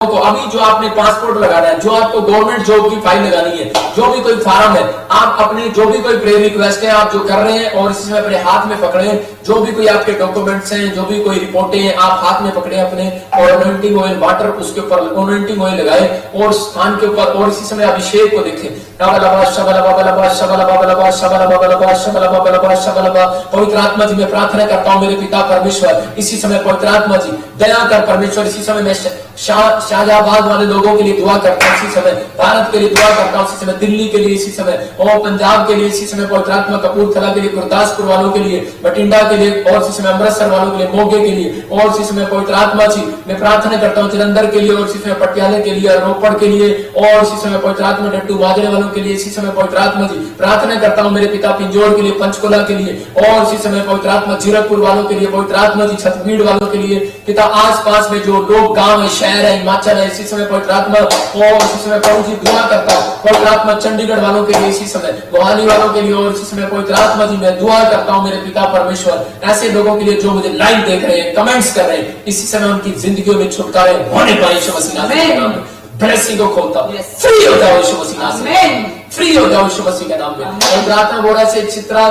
को अभी जो आपने पासपोर्ट लगाना है, जो आपको गवर्नमेंट जॉब की फाइल लगानी है, जो भी कोई फार्म है, आप अपने जो भी कोई प्रेयर रिक्वेस्ट है आप जो कर रहे हैं और इसी समय अपने हाथ में पकड़े, जो भी कोई आपके डॉक्यूमेंट्स हैं, जो भी कोई रिपोर्टें हैं, आप हाथ में पकड़े अपने और अनॉइंटिंग ऑयल वाटर उसके ऊपर अनॉइंटिंग ऑयल लगाए और स्थान के ऊपर और इसी समय अभिषेक को देखें। पवित्र आत्मा जी मैं प्रार्थना करता हूँ मेरे पिता परमेश्वर, इसी समय पवित्र आत्मा जी दया कर परमेश्वर। इसी समय मैं शाहजहाबाद वाले लोगों के लिए दुआ करता हूँ, इसी समय भारत के लिए दुआ करता हूँ, इसी समय दिल्ली के लिए, इसी समय और पंजाब के लिए, इसी समय पवित्र आत्मा कपूरथला के लिए, गुरदासपुर वालों के लिए, बठिंडा के लिए और इसी समय अमृतसर वालों के लिए, मोगे के लिए और इसी समय पवित्र आत्मा जी मैं प्रार्थना करता हूँ जलंधर के लिए और इसी समय पटियाला के लिए, रोपड़ के लिए और इसी समय पवित्र आत्मा डट्टू माजरे वालों के लिए, इसी समय पवित्र आत्मा जी प्रार्थना करता हूँ मेरे पिता पिंजौर के लिए, पंचकुला के लिए और इसी समय पवित्र आत्मा जीरकपुर वालों के लिए, पवित्र आत्मा जी छतरपुर वालों के लिए पिता आस पास में जो लोग गांव है, शहर है, हिमाचल है, इसी समय पवित्र आत्मा और इसी समय प्रभु जी दुआ करता हूँ पवित्र आत्मा चंडीगढ़ वालों के लिए, इसी समय मोहाली वालों के लिए और इसी समय पवित्र आत्मा जी मैं दुआ करता हूँ मेरे पिता परमेश्वर ऐसे लोगों के लिए जो मुझे लाइव देख रहे हैं, कमेंट्स कर रहे हैं, इसी समय उनकी जिंदगियों में छुटकारे होने पाए यीशु मसीह के नाम में। ब्लेसिंग को खोलता हूँ, फ्री हो जाओ यीशु मसीह से, फ्री हो जाओ यीशु मसीह के नाम में। और प्रार्थना बोल रहा है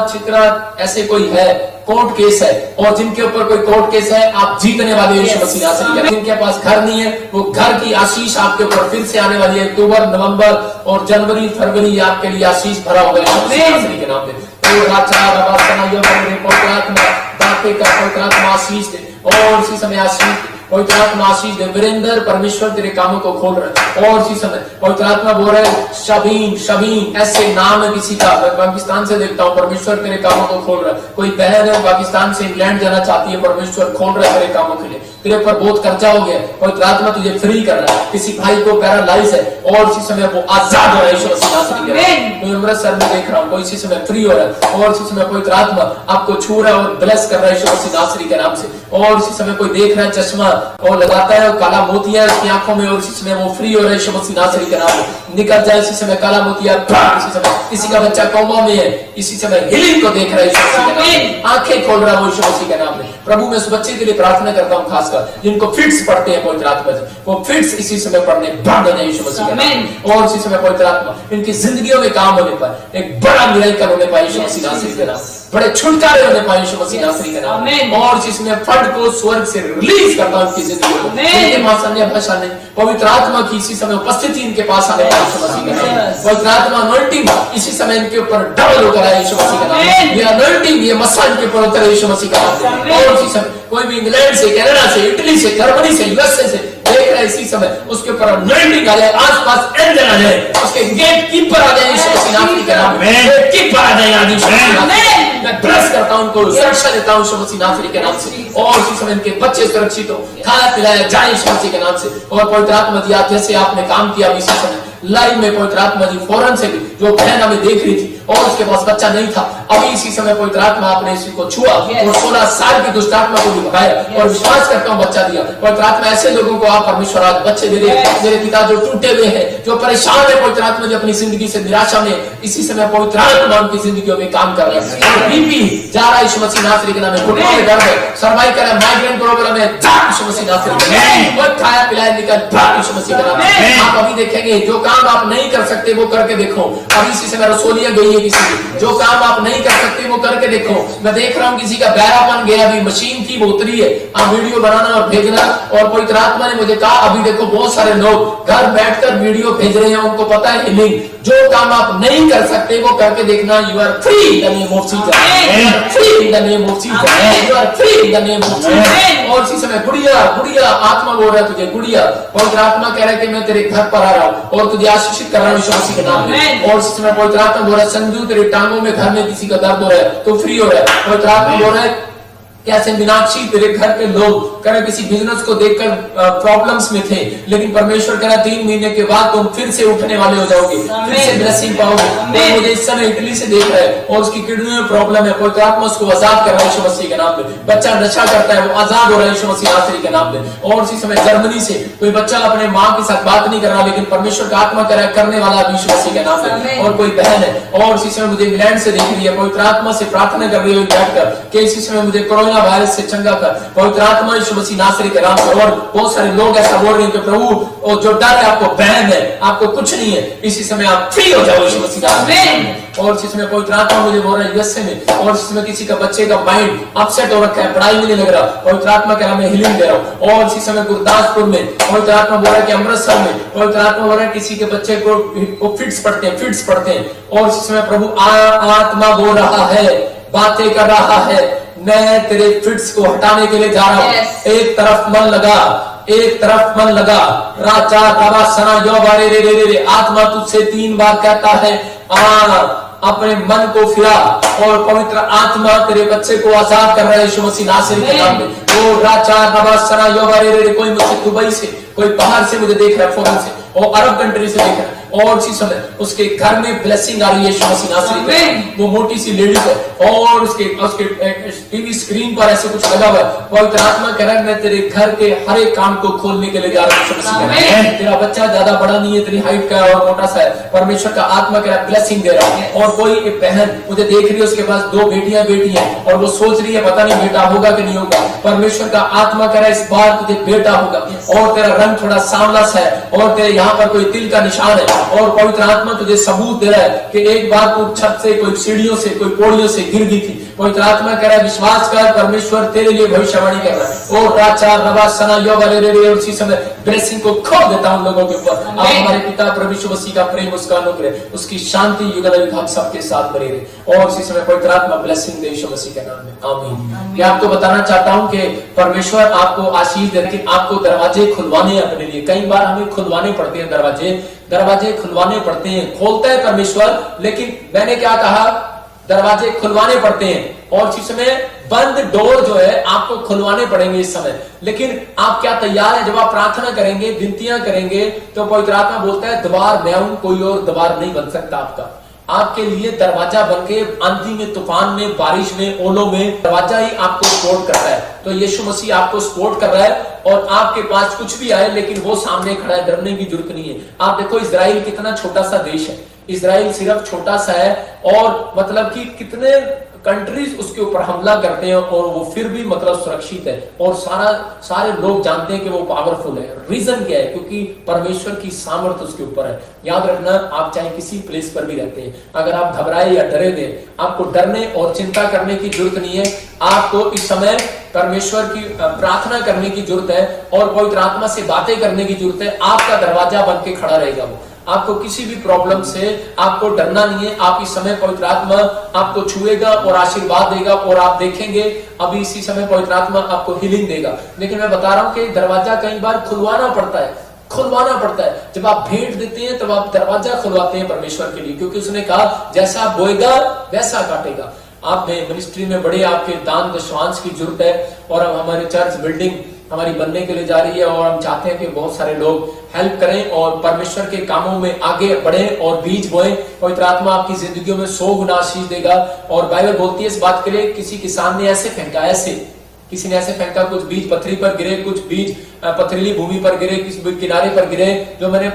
चित्रा ऐसे कोई है कोर्ट केस है और जिनके ऊपर कोई कोर्ट केस है आप जीतने वाले यीशु मसीह नासरी। जिनके पास घर नहीं है वो घर की आशीष आपके ऊपर फिर से आने वाली है। अक्टूबर, नवंबर और जनवरी, फरवरी आपके लिए आशीष भरा होगा यीशु मसीह नासरी के नाम में। तो राजा बाबा सनाइयो मेरे पवित्र आत्मा दाते का पवित्र आत्मा आशीष दे और इसी समय आशीष पवित्र आत्मा आशीष दे। वीरेंद्र परमेश्वर तेरे कामों को खोल रहे और इसी समय पवित्र आत्मा बोल रहे शबीन ऐसे नाम है किसी का, मैं पाकिस्तान से देखता हूँ परमेश्वर तेरे कामों को खोल रहा है। कोई बहन है पाकिस्तान से इंग्लैंड जाना चाहती है, परमेश्वर खोल रहा है तेरे कामों के लिए। तेरे ऊपर बहुत खर्चा हो गया, पवित्र आत्मा तुझे फ्री कर रहा है। किसी भाई को पैरालाइज है और इसी समय वो आजाद हो रहा है यीशु मसीह नासरी के नाम। मैं अमृतसर में देख रहा हूँ कोई इसी समय फ्री हो रहा है और इसी समय पवित्र आत्मा आपको छू रहा है और ब्लेस कर रहा है यीशु मसीह नासरी के नाम से। और इसी समय कोई देख रहा है चश्मा और लगाता है और काला मोतिया है उसकी आंखों में और इसी समय वो फ्री हो रहा है यीशु मसीह नासरी के नाम में। निकल जाए इसी समय काला मोतिया। इसी समय किसी का बच्चा कोमा में है, इसी समय हीलिंग को देख रहा है यीशु मसीह के नाम में, आंखें खोल रहा है वो यीशु मसीह के नाम में। प्रभु मैं उस बच्चे के लिए प्रार्थना करता हूँ खासकर जिनको फिट्स पड़ते हैं पवित्र आत्मा जी, वो फिट्स इसी समय पढ़ने बंद हो जाए यीशु मसीह के नाम। और इसी समय पवित्र आत्मा इनकी जिंदगियों में काम होने पर एक बड़ा मिराकल होने पाए यीशु मसीह नासरी के नाम, बड़े छुटकारे होने पाए यीशु मसीह नासरी के नाम। और इसमें फंड को स्वर्ग से रिलीज करता हूं इनकी जिंदगी में। अन्य भाषा नहीं, पवित्र आत्मा की इसी समय उपस्थिति इनके पास आने पाए यीशु मसीह के नाम। पवित्र आत्मा अनॉइंटिंग इसी समय इनके ऊपर डबल होकर आए यीशु मसीह के नाम। ये अनॉइंटिंग ये मसाज के ऊपर उतरे यीशु मसीह के नाम। और इसी समय कोई भी इंग्लैंड से, कनाडा से, इटली से, जर्मनी से, यूएसए से देख रहे इसी समय उसके ऊपर अनॉइंटिंग आ जाए, आसपास एंजल आ जाए, उसके गेट कीपर आ जाए यीशु मसीह नासरी के नाम में। कीपर आ जाए आज यीशु मसीह नाम में। मैं ब्लेस करता हूं उनको, सुरक्षा देता हूं यीशु मसीह नासरी के नाम से। और इसी समय इनके बच्चे सुरक्षित हो, खाया पिलाया जाए यीशु मसीह के नाम से। और पवित्र आत्मा जी आप जैसे आपने काम किया इसी समय लाइव में पवित्र आत्मा जी फौरन से भी जो बहन हमें देख रही थी और उसके पास बच्चा नहीं था, अभी इसी समय पवित्र आत्मा आपने इसी को छुआ और 16 साल की दुष्ट आत्मा को भी भगाया और विश्वास करता हूँ बच्चा दिया। पवित्र आत्मा ऐसे लोगों को आप परमेश्वर आज बच्चे दे रहे हैं। मेरे पिता जो टूटे हुए हैं, जो परेशान है, पवित्र आत्मा जी अपनी जिंदगी से निराशा में इसी समय पवित्र आत्मा उनकी जिंदगियों में काम कर रहा है। बीपी जा रहा है यीशु मसीह नासरी के नाम में, घुटनों में दर्द है, सर्वाइकल है, माइग्रेन प्रॉब्लम है, यीशु मसीह नासरी के नाम में। खाया पिलाया निकल यीशु मसीह के नाम में। आप अभी देखेंगे जो काम आप नहीं कर सकते वो करके देखो। अभी इसी समय रसोलियां गई है किसी की, जो काम आप नहीं कर सकते वो करके देखो। मैं देख रहा हूँ किसी का बहरापन गया, अभी मशीन थी वो उतरी है। आप वीडियो बनाना और भेजना। और पवित्र आत्मा ने मुझे कहा अभी देखो बहुत सारे लोग घर बैठकर वीडियो भेज रहे हैं, उनको पता है हीलिंग। जो काम आप नहीं कर सकते वो करके देखना। You are free in the name of Jesus, free in the name of Jesus, you are free in the name of Jesus. और इसी समय गुड़िया आत्मा बोल रहा है तुझे, गुड़िया पवित्र आत्मा कह रहा है कि मैं तेरे घर पर आ रहा हूँ और तुझे आशीषित कर रहा हूँ यीशु मसीह के नाम में। और इस समय पवित्र आत्मा बोल रहा है संजू तेरे टांगों में घर में किसी का दर्द हो रहा है तो फ्री हो रहा है। पवित्र आत्मा बोल रहा है कैसे मीनाक्षी तेरे घर के लोग कह किसी बिजनेस को देखकर प्रॉब्लम्स में थे, लेकिन परमेश्वर कह रहा 3 महीने के बाद तुम फिर से उठने वाले हो जाओगे, फिर से ब्लेसिंग पाओगे। और मुझे इस समय इटली से देख रहा है और उसकी किडनी में प्रॉब्लम है, पवित्र आत्मा उसको आजाद कर रहा है यीशु मसीह के नाम में। बच्चा नशा करता है वो आजाद हो रहा है यीशु मसीह नासरी के नाम में। और इसी समय जर्मनी से कोई बच्चा अपने माँ के साथ बात नहीं कर रहा, लेकिन परमेश्वर का आत्मा कह रहा है करने वाला यीशु मसीह के नाम में। और कोई बहन है और इसी समय मुझे इंग्लैंड से देख रही है, पवित्र आत्मा से प्रार्थना कर रही है बैठकर कि इसी समय मुझे कोरोना कोरोना वायरस से चंगा कर। पवित्र आत्मा यीशु मसीह नासरी के नाम से। और बहुत सारे लोग ऐसा बोल रहे हैं कि प्रभु जो डर है आपको बहन है, आपको कुछ नहीं है, इसी समय आप फ्री हो जाओ यीशु मसीह नाम। और इसी समय पवित्र आत्मा मुझे बोल रहा है यूएसए में, और इस समय किसी का बच्चे का माइंड अपसेट हो रखा है, पढ़ाई में नहीं लग रहा, पवित्र आत्मा के नाम में हीलिंग दे रहा हूं। और इसी समय गुरदासपुर में पवित्र आत्मा बोल रहा है कि अमृतसर में पवित्र आत्मा बोल रहा है किसी के बच्चे को फिट्स पड़ते हैं। और इसी समय प्रभु आत्मा बोल रहा है, बातें कर रहा है, मैं तेरे फिट्स को हटाने के लिए जा रहा हूं। एक तरफ मन लगा राजा तबा सना यो बारे रे आत्मा तुझसे 3 बार कहता है अपने मन को फिरा, और पवित्र आत्मा तेरे बच्चे को आजाद कर रहा है यीशु मसीह नासरी के नाम में। ओ राजा तबा सना यो बारे रे, कोई मुझे दुबई से, कोई बाहर से मुझे देख रहा है, फॉरेन से और अरब कंट्री से देख रहा है, और इसी समय उसके घर में ब्लेसिंग आ रही है यीशु मसीह नासरी के। वो मोटी सी लेडी है और उसके टीवी स्क्रीन पर ऐसे कुछ लगा हुआ है। पवित्र आत्मा कह रहा है मैं तेरे घर के हर एक काम को खोलने के लिए जा रहा हूं। तेरा बच्चा ज्यादा बड़ा नहीं है, तेरी हाइट का और मोटा सा है, परमेश्वर का आत्मा कह रहा है ब्लेसिंग दे रहा है। और कोई एक बहन मुझे देख रही है, उसके पास 2 बेटी है और वो सोच रही है पता नहीं बेटा होगा कि नहीं होगा। परमेश्वर का आत्मा कह रहा है इस बार तुझे बेटा होगा, और तेरा रंग थोड़ा सांवला सा है, और तेरे यहाँ पर कोई तिल का निशान है, और पवित्र आत्मा तुझे सबूत दे रहा है कि एक बार तू छत से, कोई सीढ़ियों से, कोई पौड़ियों से गिर गई थी। पवित्र आत्मा कह रहा है विश्वास कर, परमेश्वर तेरे लिए भविष्यवाणी कर रहा है। ओ राचा रवा सना यो रे, उसी समय ब्लेसिंग को खोल देता हूं लोगों के ऊपर। अब हमारे पिता प्रभु यीशु मसीह का प्रेम, उसका अनुग्रह, उसकी शांति युग सबके साथ बने रहे। और इसी समय पवित्र आत्मा ब्लेसिंग दे यीशु मसीह के नाम में, आमीन। मैं आपको बताना चाहता हूं कि परमेश्वर आपको आशीष दे, लेकिन आपको दरवाजे खुलवाने अपने लिए। कई बार हमें खुलवाने पड़ते हैं दरवाजे खुलवाने पड़ते हैं, खोलता है परमेश्वर, लेकिन मैंने क्या कहा, दरवाजे खुलवाने पड़ते हैं। और इसी समय बंद डोर जो है आपको खुलवाने पड़ेंगे इस समय। लेकिन आप क्या तैयार है? जब आप प्रार्थना करेंगे, विनतियां करेंगे, तो पवित्र आत्मा बोलता है द्वार मैं हूं, कोई और द्वार नहीं बन सकता आपका। आपके लिए दरवाजा बनके आंधी में, तूफान में, बारिश में, ओलों में दरवाजा ही आपको सपोर्ट कर रहा है। तो यीशु मसीह आपको सपोर्ट कर रहा है, और आपके पास कुछ भी आए लेकिन वो सामने खड़ा है, डरने की जरूरत नहीं है। आप देखो इजराइल कितना छोटा सा देश है, इजराइल सिर्फ छोटा सा है, और मतलब कि कितने कंट्रीज उसके ऊपर हमला करते हैं, और वो फिर भी मतलब सुरक्षित है, और सारे लोग जानते हैं कि वो पावरफुल है। रीजन क्या है? क्योंकि परमेश्वर की सामर्थ्य उसके ऊपर है। याद रखना, आप चाहे किसी प्लेस पर भी रहते हैं, अगर आप घबराए या डरे दे, आपको डरने और चिंता करने की जरूरत नहीं है। आपको इस समय परमेश्वर की प्रार्थना करने की जरूरत है, और पवित्र आत्मा से बातें करने की जरूरत है। आपका दरवाजा बन के खड़ा रहेगा वो। आपको किसी भी प्रॉब्लम से आपको डरना नहीं है। आप इस समय पवित्र आत्मा आपको छुएगा और आशीर्वाद देगा, और आप देखेंगे अभी इसी समय पवित्र आत्मा आपको हीलिंग देगा। लेकिन मैं बता रहा हूं कि दरवाजा कई बार खुलवाना पड़ता है। जब आप भेंट देते हैं तब आप दरवाजा खुलवाते हैं परमेश्वर के लिए, क्योंकि उसने कहा जैसा बोएगा वैसा काटेगा। आप में मिनिस्ट्री में बड़े आपके दान दशवांश की जरूरत है, और अब हमारी चर्च बिल्डिंग हमारी बनने के लिए जा रही है, और हम चाहते हैं कि बहुत सारे लोग हेल्प करें और परमेश्वर के कामों में आगे बढ़ें और बीज बोएं। पवित्र आत्मा आपकी जिंदगियों में 100 गुना आशीष देगा। और बाइबल बोलती है इस बात के लिए, किसी किसान ने ऐसे फेंका, किसी ने ऐसे फेंका, कुछ बीज पथरी पर गिरे, कुछ बीज पथरीली भूमि पर गिरे, किसी किनारे पर गिरे, जो मैंने